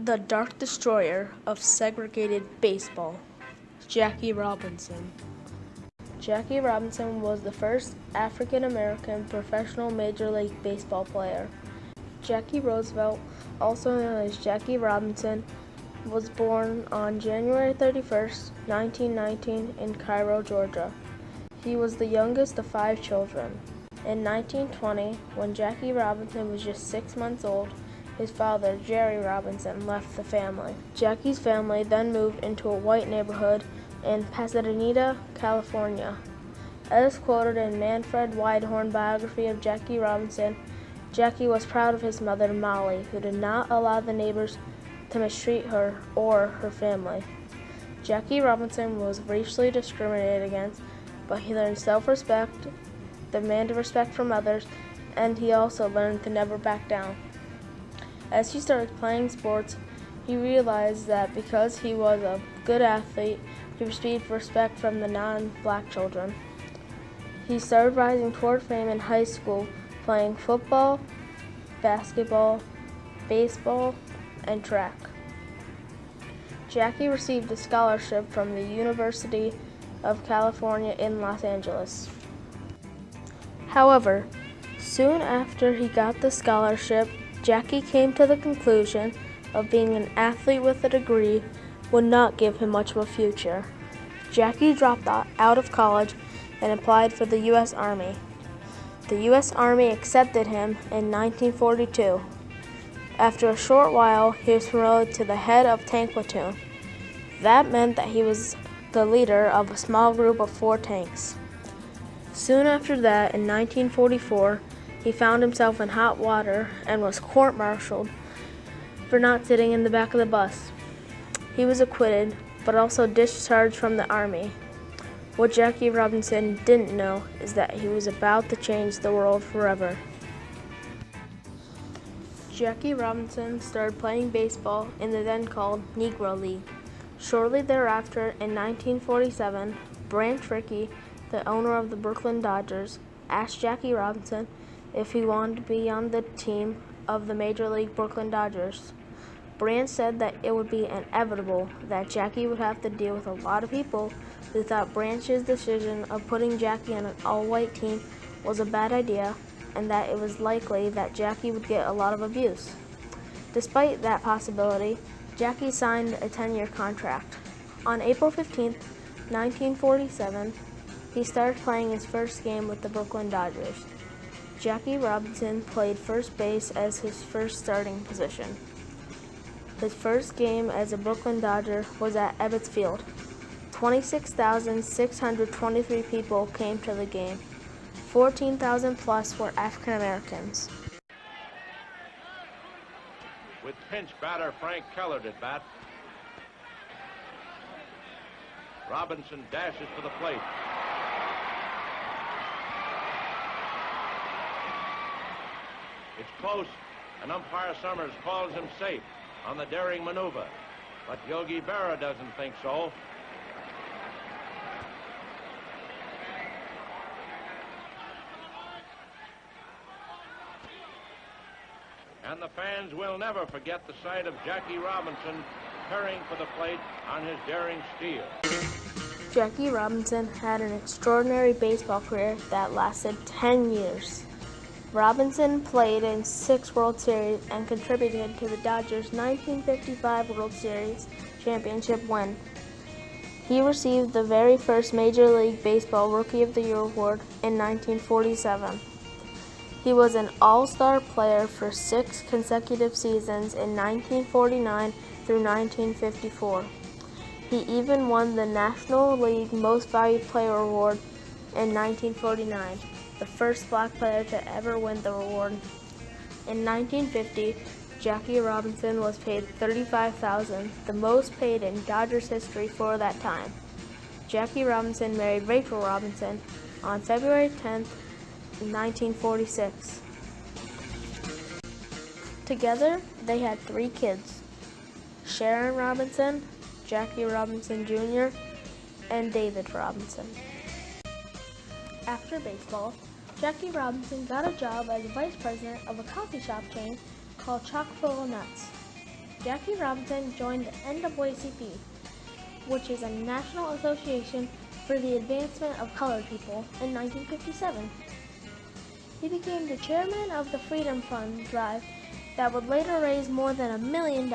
The Dark Destroyer of Segregated Baseball, Jackie Robinson. Jackie Robinson was the first African-American professional Major League Baseball player. Jackie Roosevelt, also known as Jackie Robinson, was born on January 31, 1919 in Cairo, Georgia. He was the youngest of 5 children. In 1920, when Jackie Robinson was just 6 months old, his father, Jerry Robinson, left the family. Jackie's family then moved into a white neighborhood in Pasadena, California. As quoted in Manfred Weidhorn's biography of Jackie Robinson, Jackie was proud of his mother, Molly, who did not allow the neighbors to mistreat her or her family. Jackie Robinson was racially discriminated against, but he learned self-respect, demanded respect from others, and he also learned to never back down. As he started playing sports, he realized that because he was a good athlete, he received respect from the non-black children. He started rising toward fame in high school, playing football, basketball, baseball, and track. Jackie received a scholarship from the University of California in Los Angeles. However, soon after he got the scholarship, Jackie came to the conclusion of being an athlete with a degree would not give him much of a future. Jackie dropped out of college and applied for the U.S. Army. The U.S. Army accepted him in 1942. After a short while, he was promoted to the head of tank platoon. That meant that he was the leader of a small group of 4 tanks. Soon after that, in 1944, he found himself in hot water and was court-martialed for not sitting in the back of the bus. He was acquitted, but also discharged from the Army. What Jackie Robinson didn't know is that he was about to change the world forever. Jackie Robinson started playing baseball in the then called Negro League. Shortly thereafter, in 1947, Branch Rickey, the owner of the Brooklyn Dodgers, asked Jackie Robinson if he wanted to be on the team of the Major League Brooklyn Dodgers. Branch said that it would be inevitable that Jackie would have to deal with a lot of people who thought Branch's decision of putting Jackie on an all-white team was a bad idea, and that it was likely that Jackie would get a lot of abuse. Despite that possibility, Jackie signed a 10-year contract. On April 15, 1947, he started playing his first game with the Brooklyn Dodgers. Jackie Robinson played first base as his first starting position. His first game as a Brooklyn Dodger was at Ebbets Field. 26,623 people came to the game. 14,000 plus were African Americans. With pinch batter Frank Keller at bat, Robinson dashes to the plate. It's close, and umpire Summers calls him safe on the daring maneuver, but Yogi Berra doesn't think so. And the fans will never forget the sight of Jackie Robinson hurrying for the plate on his daring steal. Jackie Robinson had an extraordinary baseball career that lasted 10 years. Robinson played in 6 World Series and contributed to the Dodgers' 1955 World Series championship win. He received the very first Major League Baseball Rookie of the Year award in 1947. He was an all-star player for 6 consecutive seasons in 1949 through 1954. He even won the National League Most Valued Player Award in 1949, the first black player to ever win the award. In 1950, Jackie Robinson was paid $35,000, the most paid in Dodgers history for that time. Jackie Robinson married Rachel Robinson on February 10, 1946. Together, they had 3 kids: Sharon Robinson, Jackie Robinson Jr., and David Robinson. After baseball, Jackie Robinson got a job as vice president of a coffee shop chain called Chock full of Nuts. Jackie Robinson joined the NAACP, which is a national association for the advancement of colored people, in 1957. He became the chairman of the Freedom Fund drive that would later raise more than $1 million.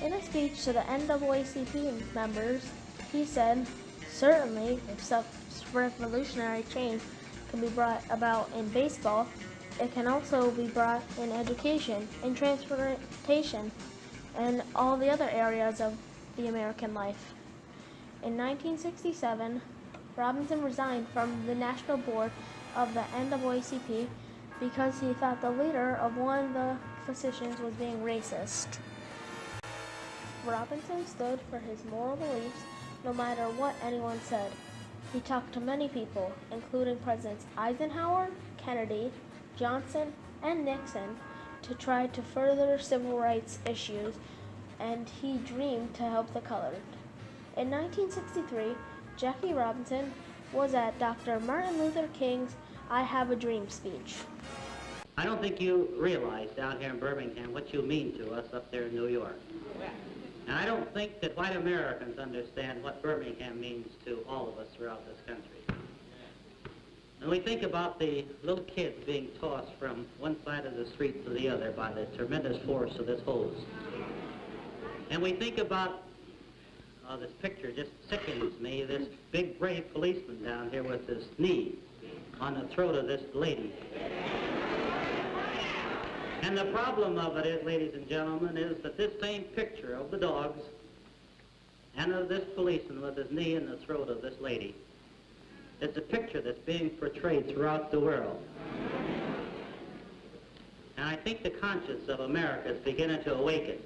In a speech to the NAACP members, he said, "Certainly, if such revolutionary change can be brought about in baseball, it can also be brought in education, in transportation, and all the other areas of the American life." In 1967, Robinson resigned from the national board of the NAACP because he thought the leader of one of the physicians was being racist. Robinson stood for his moral beliefs no matter what anyone said. He talked to many people, including Presidents Eisenhower, Kennedy, Johnson, and Nixon, to try to further civil rights issues, and he dreamed to help the colored. In 1963, Jackie Robinson was at Dr. Martin Luther King's "I Have a Dream" speech. I don't think you realize down here in Birmingham what you mean to us up there in New York. And I don't think that white Americans understand what Birmingham means to all of us throughout this country. And we think about the little kids being tossed from one side of the street to the other by the tremendous force of this hose. And we think about, this picture just sickens me, this big brave policeman down here with his knee on the throat of this lady. And the problem of it is, ladies and gentlemen, is that this same picture of the dogs and of this policeman with his knee in the throat of this lady is a picture that's being portrayed throughout the world. And I think the conscience of America is beginning to awaken.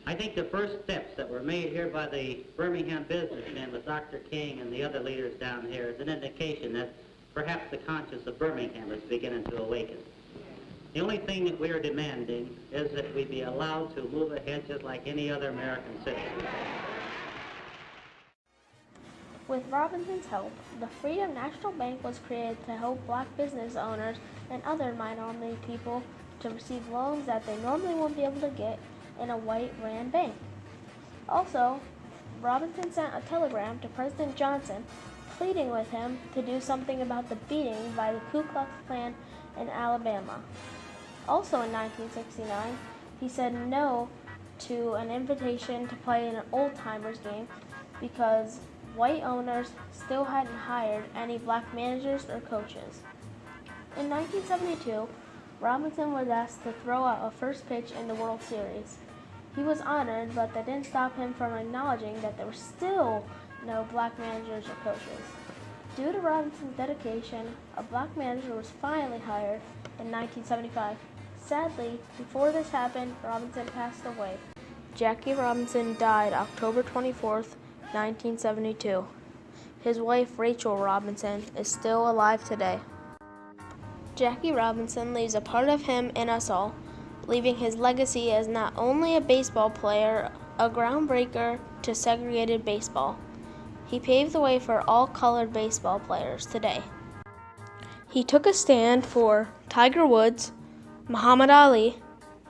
I think the first steps that were made here by the Birmingham businessmen with Dr. King and the other leaders down here is an indication that perhaps the conscience of Birmingham is beginning to awaken. The only thing that we are demanding is that we be allowed to move ahead just like any other American citizen. With Robinson's help, the Freedom National Bank was created to help black business owners and other minority people to receive loans that they normally won't be able to get in a white-ran bank. Also, Robinson sent a telegram to President Johnson pleading with him to do something about the beating by the Ku Klux Klan in Alabama. Also in 1969, he said no to an invitation to play in an old-timers game because white owners still hadn't hired any black managers or coaches. In 1972, Robinson was asked to throw out a first pitch in the World Series. He was honored, but that didn't stop him from acknowledging that there were still no black managers or coaches. Due to Robinson's dedication, a black manager was finally hired in 1975. Sadly, before this happened, Robinson passed away. Jackie Robinson died October 24th, 1972. His wife, Rachel Robinson, is still alive today. Jackie Robinson leaves a part of him in us all, leaving his legacy as not only a baseball player, a groundbreaker to segregated baseball. He paved the way for all colored baseball players today. He took a stand for Tiger Woods, Muhammad Ali,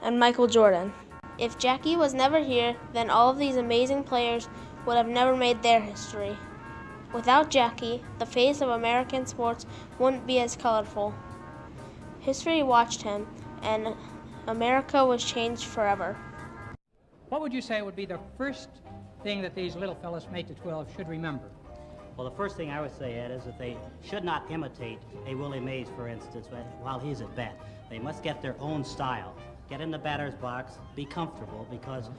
and Michael Jordan. If Jackie was never here, then all of these amazing players would have never made their history. Without Jackie, the face of American sports wouldn't be as colorful. History watched him, and America was changed forever. What would you say would be the first thing that these little fellas from 8 to 12 should remember? Well, the first thing I would say, Ed, is that they should not imitate a Willie Mays, for instance, while he's at bat. They must get their own style. Get in the batter's box, be comfortable, because,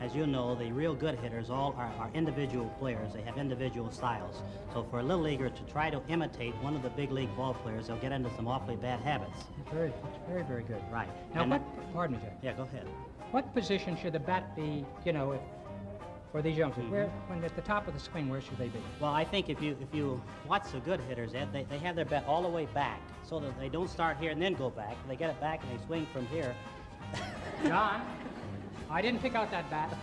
as you know, the real good hitters all are individual players. They have individual styles. So for a little leaguer to try to imitate one of the big league ball players, they'll get into some awfully bad habits. It's very, very good. Right. Now, pardon me, Jeff. Yeah, go ahead. What position should the bat be, for these youngsters? When at the top of the swing, where should they be? Well, I think if you watch the good hitters, Ed, they have their bat all the way back, so that they don't start here and then go back. They get it back and they swing from here. John, I didn't pick out that bat.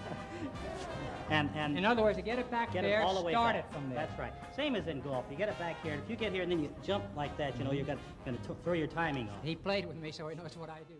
And in other words, to get it back get there, it all the way start back. it from there. That's right. Same as in golf. You get it back here, and if you get here and then you jump like that, you're going to throw your timing off. He played with me, so he knows what I do.